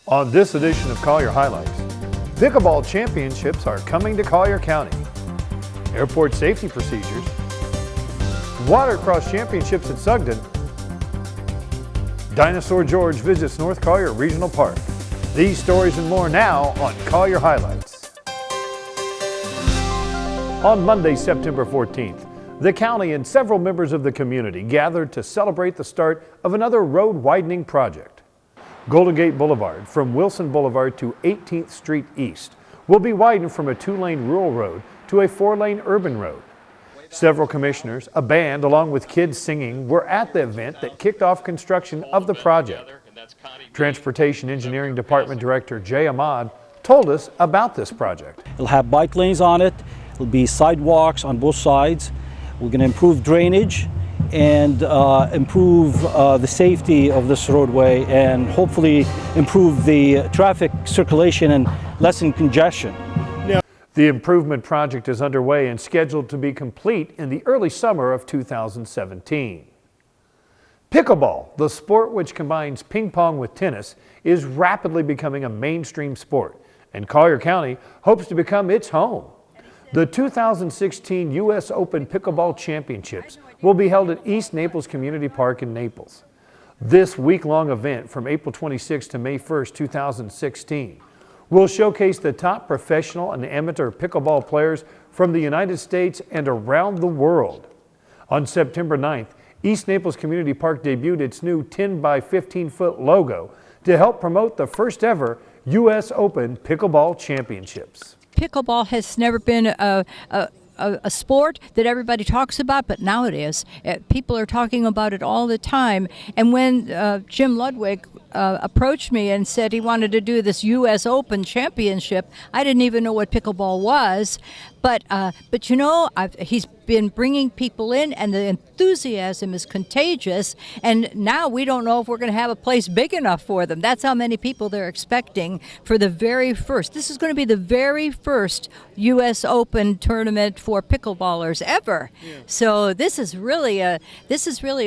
On this edition of Collier Highlights, Pickleball Championships are coming to Collier County. Airport safety procedures. Watercross Championships at Sugden. Dinosaur George visits North Collier Regional Park. These stories and more now on Collier Highlights. On Monday, September 14th, the county and several members of the community gathered to celebrate the start of another road widening project. Golden Gate Boulevard from Wilson Boulevard to 18th Street East will be widened from a 2-lane rural road to a 4-lane urban road. Several commissioners, a band, along with kids singing, were at the event that kicked off construction of the project. Transportation Engineering Department Director Jay Ahmad told us about this project. It'll have bike lanes on it. It'll be sidewalks on both sides. We're going to improve drainage and improve the safety of this roadway and hopefully improve the traffic circulation and lessen congestion. The improvement project is underway and scheduled to be complete in the early summer of 2017. Pickleball, the sport which combines ping pong with tennis, is rapidly becoming a mainstream sport, and Collier County hopes to become its home. The 2016 U.S. Open Pickleball Championships will be held at East Naples Community Park in Naples. This week-long event from April 26 to May 1, 2016 will showcase the top professional and amateur pickleball players from the United States and around the world. On September 9th, East Naples Community Park debuted its new 10 by 15-foot logo to help promote the first ever U.S. Open Pickleball Championships. Pickleball has never been a sport that everybody talks about, but now it is. People are talking about it all the time. And when Jim Ludwig approached me and said he wanted to do this U.S. Open Championship, I didn't even know what pickleball was. But you know, he's been bringing people in, and the enthusiasm is contagious. And now we don't know if we're going to have a place big enough for them. That's how many people they're expecting for the very first. This is going to be the very first U.S. Open tournament for pickleballers ever. Yeah. So this is really a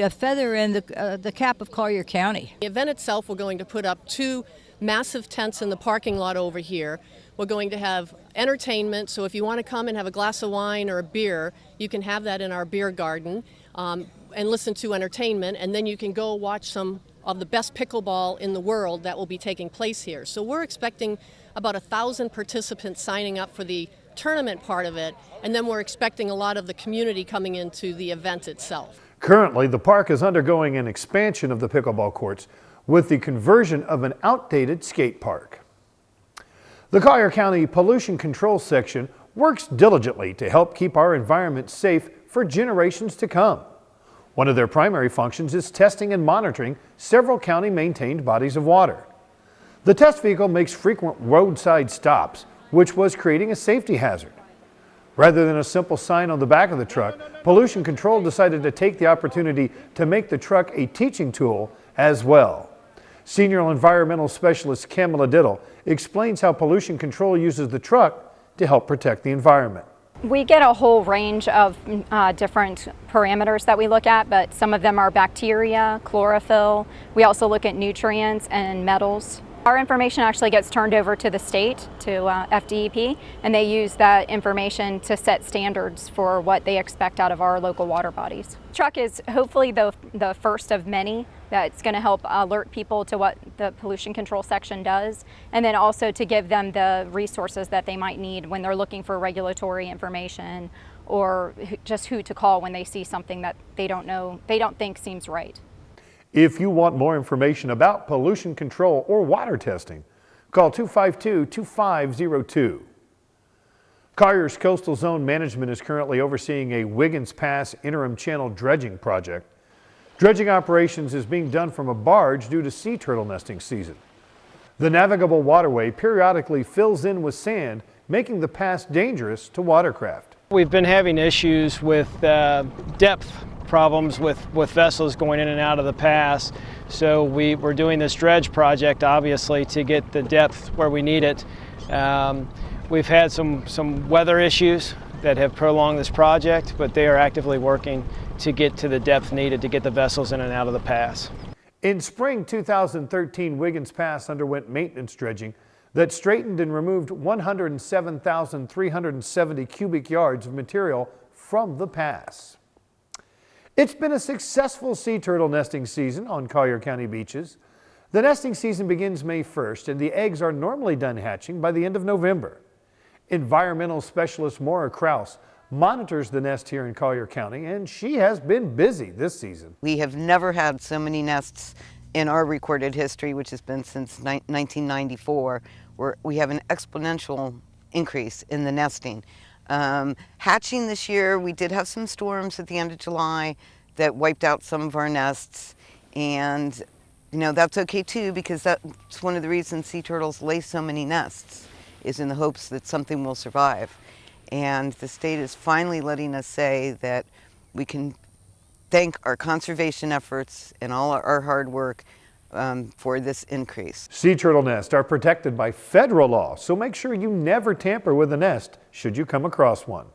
feather in the cap of Collier County. The event itself, we're going to put up 2 massive tents in the parking lot over here. We're going to have entertainment, so if you want to come and have a glass of wine or a beer, you can have that in our beer garden and listen to entertainment, and then you can go watch some of the best pickleball in the world that will be taking place here. So we're expecting about 1,000 participants signing up for the tournament part of it, and then we're expecting a lot of the community coming into the event itself. Currently, the park is undergoing an expansion of the pickleball courts with the conversion of an outdated skate park. The Collier County Pollution Control Section works diligently to help keep our environment safe for generations to come. One of their primary functions is testing and monitoring several county-maintained bodies of water. The test vehicle makes frequent roadside stops, which was creating a safety hazard. Rather than a simple sign on the back of the truck, Pollution Control decided to take the opportunity to make the truck a teaching tool as well. Senior Environmental Specialist Kamala Diddle explains how Pollution Control uses the truck to help protect the environment. We get a whole range of different parameters that we look at, but some of them are bacteria, chlorophyll. We also look at nutrients and metals. Our information actually gets turned over to the state, to FDEP, and they use that information to set standards for what they expect out of our local water bodies. The truck is hopefully the first of many that's going to help alert people to what the pollution control section does, and then also to give them the resources that they might need when they're looking for regulatory information or just who to call when they see something that they don't think seems right. If you want more information about pollution control or water testing, call 252-2502. Collier's Coastal Zone Management is currently overseeing a Wiggins Pass interim channel dredging project. Dredging operations is being done from a barge due to sea turtle nesting season. The navigable waterway periodically fills in with sand, making the pass dangerous to watercraft. We've been having issues with depth problems with vessels going in and out of the pass. So we're doing this dredge project, obviously, to get the depth where we need it. We've had some weather issues that have prolonged this project, but they are actively working to get to the depth needed to get the vessels in and out of the pass. In spring 2013, Wiggins Pass underwent maintenance dredging that straightened and removed 107,370 cubic yards of material from the pass. It's been a successful sea turtle nesting season on Collier County beaches. The nesting season begins May 1st, and the eggs are normally done hatching by the end of November. Environmental specialist Maura Kraus monitors the nest here in Collier County, and she has been busy this season. We have never had so many nests in our recorded history, which has been since 1994, where we have an exponential increase in the nesting. Hatching this year, we did have some storms at the end of July that wiped out some of our nests, and that's okay too, because that's one of the reasons sea turtles lay so many nests, is in the hopes that something will survive. And the state is finally letting us say that we can thank our conservation efforts and all our hard work for this increase. Sea turtle nests are protected by federal law, so make sure you never tamper with a nest should you come across one.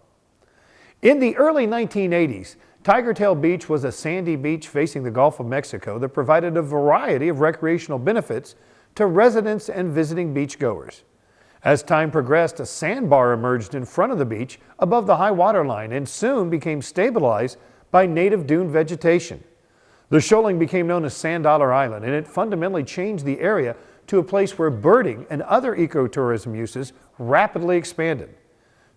In the early 1980s, Tigertail Beach was a sandy beach facing the Gulf of Mexico that provided a variety of recreational benefits to residents and visiting beachgoers. As time progressed, a sandbar emerged in front of the beach above the high water line and soon became stabilized by native dune vegetation. The shoaling became known as Sand Dollar Island, and it fundamentally changed the area to a place where birding and other ecotourism uses rapidly expanded.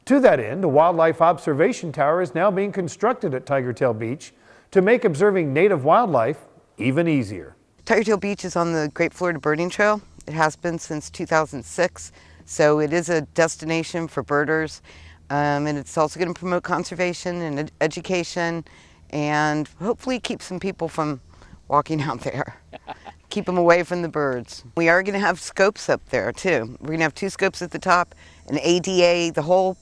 To that end, a wildlife observation tower is now being constructed at Tigertail Beach to make observing native wildlife even easier. Tigertail Beach is on the Great Florida Birding Trail. It has been since 2006, so it is a destination for birders, and it's also going to promote conservation and education, and hopefully keep some people from walking out there. Keep them away from the birds. We are going to have scopes up there too. We're going to have 2 scopes at the top, an ADA, the whole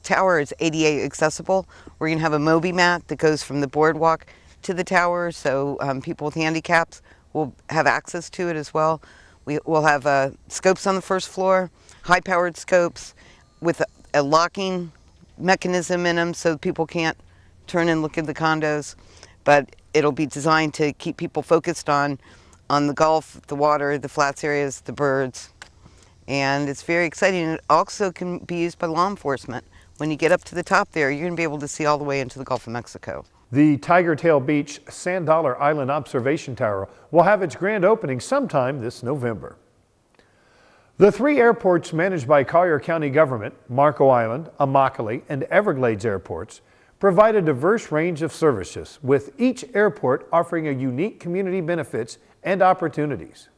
tower is ADA accessible. We're going to have a Moby mat that goes from the boardwalk to the tower, so people with handicaps will have access to it as well. We'll have scopes on the first floor, high-powered scopes with a locking mechanism in them so people can't turn and look at the condos, but it'll be designed to keep people focused on the Gulf, the water, the flats areas, the birds, and it's very exciting. It also can be used by law enforcement. When you get up to the top there, you're going to be able to see all the way into the Gulf of Mexico. The Tigertail Beach Sand Dollar Island Observation Tower will have its grand opening sometime this November. The 3 airports managed by Collier County government, Marco Island, Immokalee, and Everglades airports, provide a diverse range of services, with each airport offering a unique community benefits and opportunities.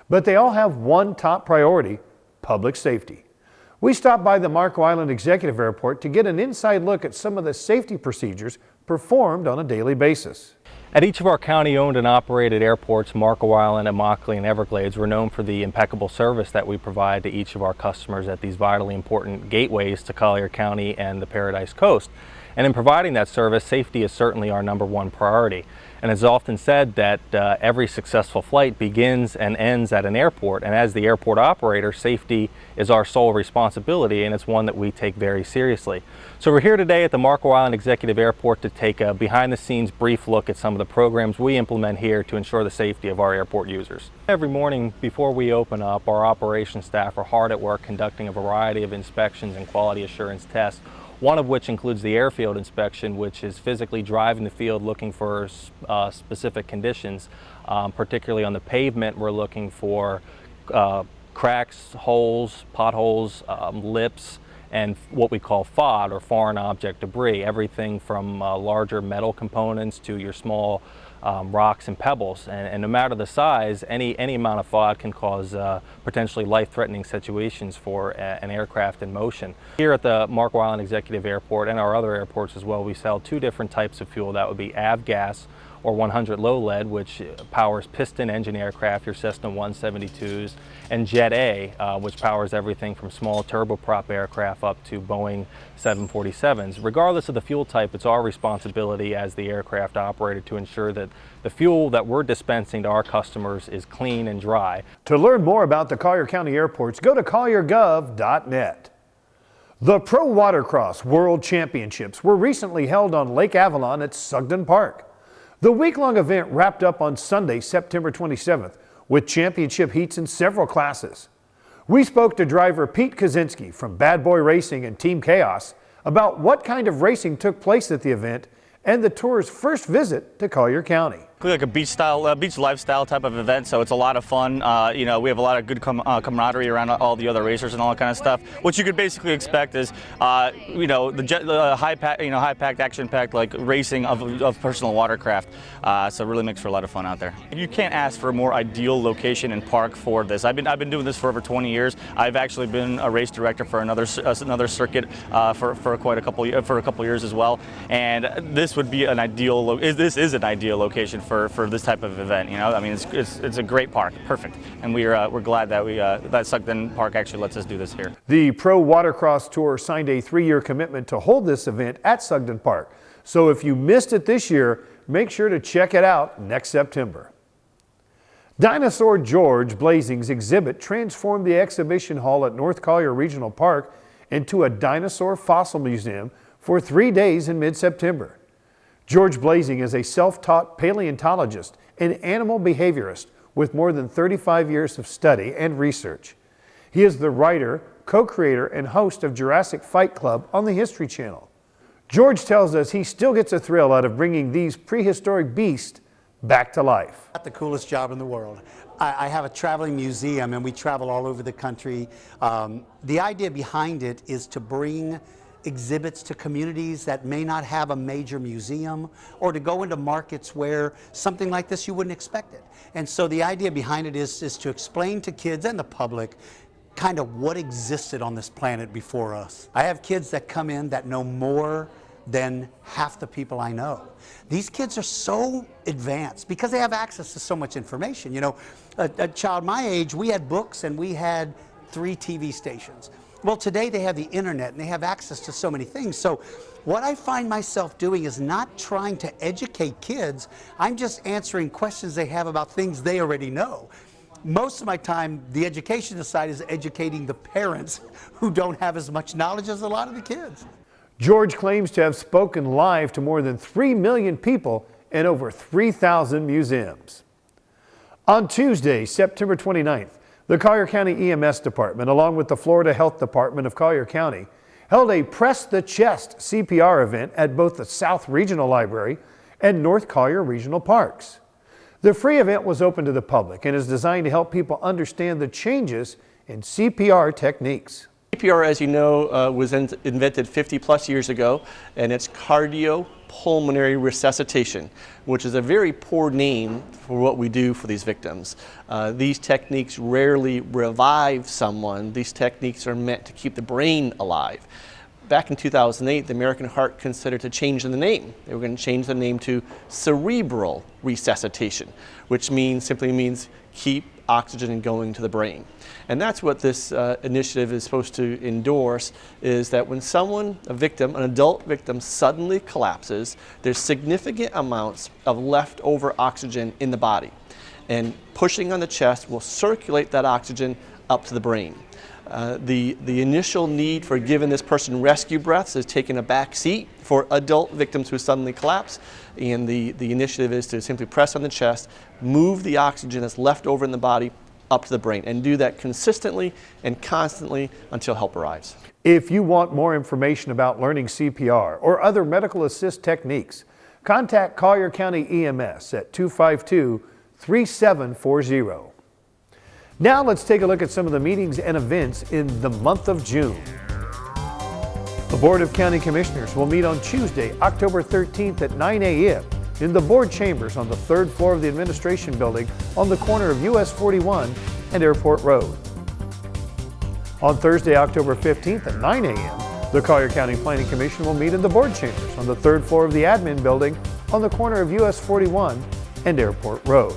But they all have one top priority: public safety. We stopped by the Marco Island Executive Airport to get an inside look at some of the safety procedures performed on a daily basis. At each of our county-owned and operated airports, Marco Island, Immokalee, and Everglades, we're known for the impeccable service that we provide to each of our customers at these vitally important gateways to Collier County and the Paradise Coast. And in providing that service, safety is certainly our #1 priority. And it's often said that every successful flight begins and ends at an airport. And as the airport operator, safety is our sole responsibility, and it's one that we take very seriously. So we're here today at the Marco Island Executive Airport to take a behind-the-scenes brief look at some of the programs we implement here to ensure the safety of our airport users. Every morning before we open up, our operations staff are hard at work conducting a variety of inspections and quality assurance tests, one of which includes the airfield inspection, which is physically driving the field looking for specific conditions. Particularly on the pavement, we're looking for cracks, holes, potholes, lips, and what we call FOD, or foreign object debris, everything from larger metal components to your small rocks and pebbles. And no matter the size, any amount of FOD can cause potentially life-threatening situations for an aircraft in motion. Here at the Marco Island Executive Airport and our other airports as well, we sell 2 different types of fuel. That would be avgas, or 100 low lead, which powers piston engine aircraft, your Cessna 172s, and Jet A, which powers everything from small turboprop aircraft up to Boeing 747s. Regardless of the fuel type, it's our responsibility as the aircraft operator to ensure that the fuel that we're dispensing to our customers is clean and dry. To learn more about the Collier County airports, go to colliergov.net. The Pro Watercross World Championships were recently held on Lake Avalon at Sugden Park. The week-long event wrapped up on Sunday, September 27th, with championship heats in several classes. We spoke to driver Pete Kaczynski from Bad Boy Racing and Team Chaos about what kind of racing took place at the event and the tour's first visit to Collier County. Like a beach lifestyle type of event, so it's a lot of fun. You know, we have a lot of good camaraderie around all the other racers and all that kind of stuff. What you could basically expect is, you know, the high-packed, action-packed like racing of personal watercraft. So it really makes for a lot of fun out there. You can't ask for a more ideal location and park for this. I've been doing this for over 20 years. I've actually been a race director for another circuit for a couple years as well. And this would be an ideal. This is an ideal location for this type of event. You know, I mean, it's a great park, perfect, and we're glad that that Sugden Park actually lets us do this here. The Pro Watercross Tour signed a 3-year commitment to hold this event at Sugden Park. So if you missed it this year, make sure to check it out next September. Dinosaur George Blazing's exhibit transformed the exhibition hall at North Collier Regional Park into a dinosaur fossil museum for 3 days in mid-September. George Blazing is a self-taught paleontologist and animal behaviorist with more than 35 years of study and research. He is the writer, co-creator, and host of Jurassic Fight Club on the History Channel. George tells us he still gets a thrill out of bringing these prehistoric beasts back to life. The coolest job in the world. I have a traveling museum and we travel all over the country. The idea behind it is to bring exhibits to communities that may not have a major museum, or to go into markets where something like this you wouldn't expect it. And so the idea behind it is to explain to kids and the public kind of what existed on this planet before us. I have kids that come in that know more than half the people I know. These kids are so advanced because they have access to so much information. You know, a child my age, we had books and we had 3 TV stations. Well, today they have the internet and they have access to so many things. So what I find myself doing is not trying to educate kids. I'm just answering questions they have about things they already know. Most of my time, the education side is educating the parents who don't have as much knowledge as a lot of the kids. George claims to have spoken live to more than 3 million people in over 3,000 museums. On Tuesday, September 29th, the Collier County EMS Department, along with the Florida Health Department of Collier County, held a Press the Chest CPR event at both the South Regional Library and North Collier Regional Parks. The free event was open to the public and is designed to help people understand the changes in CPR techniques. CPR, as you know, was invented 50+ years ago, and it's cardiopulmonary resuscitation, which is a very poor name for what we do for these victims. These techniques rarely revive someone. These techniques are meant to keep the brain alive. Back in 2008, the American Heart considered to change the name. They were going to change the name to cerebral resuscitation, which simply means keep oxygen going to the brain. And that's what this initiative is supposed to endorse, is that when someone, a victim, an adult victim, suddenly collapses, there's significant amounts of leftover oxygen in the body. And pushing on the chest will circulate that oxygen up to the brain. The initial need for giving this person rescue breaths is taking a back seat for adult victims who suddenly collapse. And the initiative is to simply press on the chest, move the oxygen that's left over in the body up to the brain, and do that consistently and constantly until help arrives. If you want more information about learning CPR or other medical assist techniques, contact Collier County EMS at 252-3740. Now let's take a look at some of the meetings and events in the month of June. The Board of County Commissioners will meet on Tuesday, October 13th at 9 a.m. in the board chambers on the 3rd floor of the administration building on the corner of US 41 and Airport Road. On Thursday, October 15th at 9 a.m., the Collier County Planning Commission will meet in the board chambers on the 3rd floor of the admin building on the corner of US 41 and Airport Road.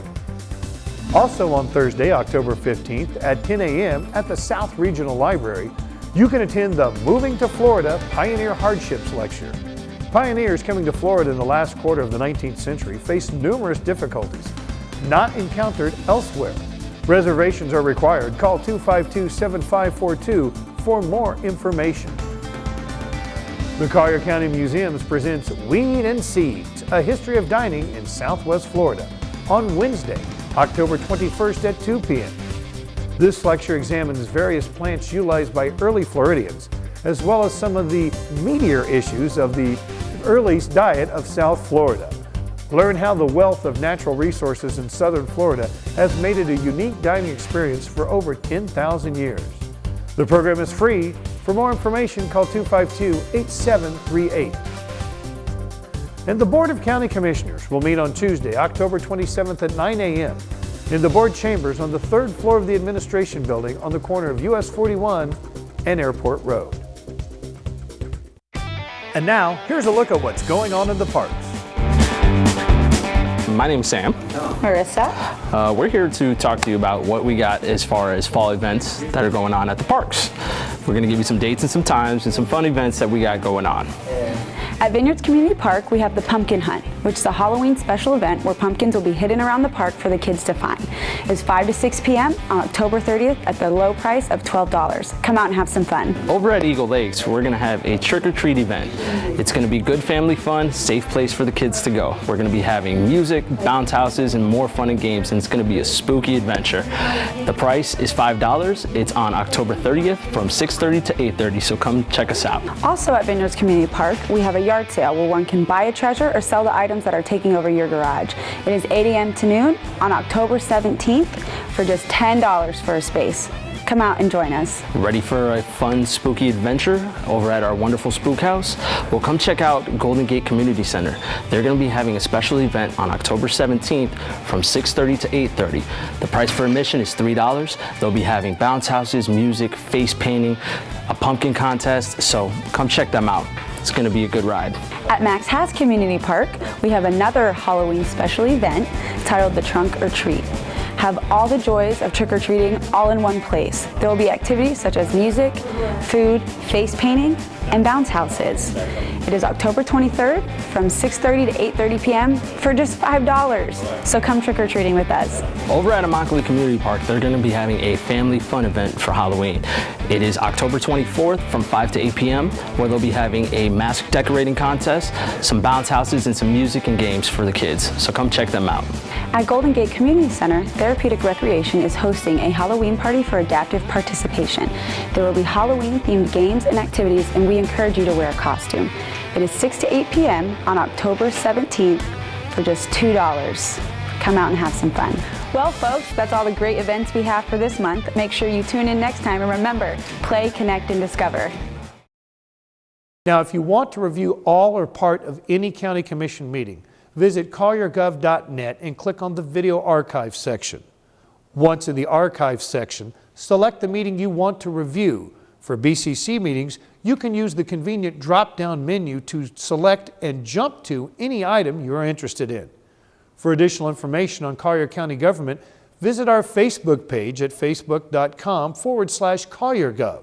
Also on Thursday, October 15th at 10 a.m. at the South Regional Library, you can attend the Moving to Florida Pioneer Hardships Lecture. Pioneers coming to Florida in the last quarter of the 19th century faced numerous difficulties not encountered elsewhere. Reservations are required. Call 252-7542 for more information. The Collier County Museums presents Weed and Seeds, A History of Dining in Southwest Florida on Wednesday, October 21st at 2 p.m. This lecture examines various plants utilized by early Floridians, as well as some of the meatier issues of the early diet of South Florida. Learn how the wealth of natural resources in southern Florida has made it a unique dining experience for over 10,000 years. The program is free. For more information, call 252-8738. And the Board of County Commissioners will meet on Tuesday, October 27th at 9 a.m. in the board chambers on the 3rd floor of the administration building on the corner of US 41 and Airport Road. And now, here's a look at what's going on in the parks. My name's Sam. Marissa. We're here to talk to you about what we got as far as fall events that are going on at the parks. We're going to give you some dates and some times and some fun events that we got going on. At Vineyards Community Park, we have the Pumpkin Hunt, which is a Halloween special event where pumpkins will be hidden around the park for the kids to find. It's 5 to 6 p.m. on October 30th at the low price of $12. Come out and have some fun. Over at Eagle Lakes, we're going to have a trick-or-treat event. It's going to be good family fun, safe place for the kids to go. We're going to be having music, bounce houses, and more fun and games, and it's going to be a spooky adventure. The price is $5. It's on October 30th from 6:30 to 8:30, so come check us out. Also at Vineyards Community Park, we have a yard sale where one can buy a treasure or sell the items that are taking over your garage. It is 8 a.m. to noon on October 17th for just $10 for a space. Come out and join us. Ready for a fun, spooky adventure over at our wonderful spook house? Well, come check out Golden Gate Community Center. They're going to be having a special event on October 17th from 6:30 to 8:30. The price for admission is $3. They'll be having bounce houses, music, face painting, a pumpkin contest, so come check them out. It's going to be a good ride. At Max Haas Community Park, we have another Halloween special event titled the Trunk or Treat. Have all the joys of trick-or-treating all in one place. There will be activities such as music, food, face painting, and bounce houses. It is October 23rd from 6:30 to 8:30 p.m. for just $5. So come trick-or-treating with us. Over at Immokalee Community Park, they're going to be having a family fun event for Halloween. It is October 24th from 5 to 8 p.m. where they'll be having a mask decorating contest, some bounce houses, and some music and games for the kids. So come check them out. At Golden Gate Community Center, Therapeutic Recreation is hosting a Halloween party for adaptive participation. There will be Halloween-themed games and activities, and we encourage you to wear a costume. It is 6 to 8 p.m. on October 17th for just $2. Come out and have some fun. Well, folks, that's all the great events we have for this month. Make sure you tune in next time, and remember, play, connect, and discover. Now, if you want to review all or part of any county commission meeting, visit colliergov.net and click on the Video Archive section. Once in the Archive section, select the meeting you want to review. For BCC meetings, you can use the convenient drop-down menu to select and jump to any item you are interested in. For additional information on Collier County government, visit our Facebook page at facebook.com/CollierGov.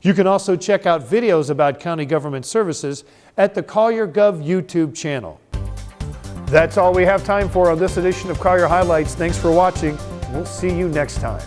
You can also check out videos about county government services at the Collier Gov YouTube channel. That's all we have time for on this edition of Collier Highlights. Thanks for watching. We'll see you next time.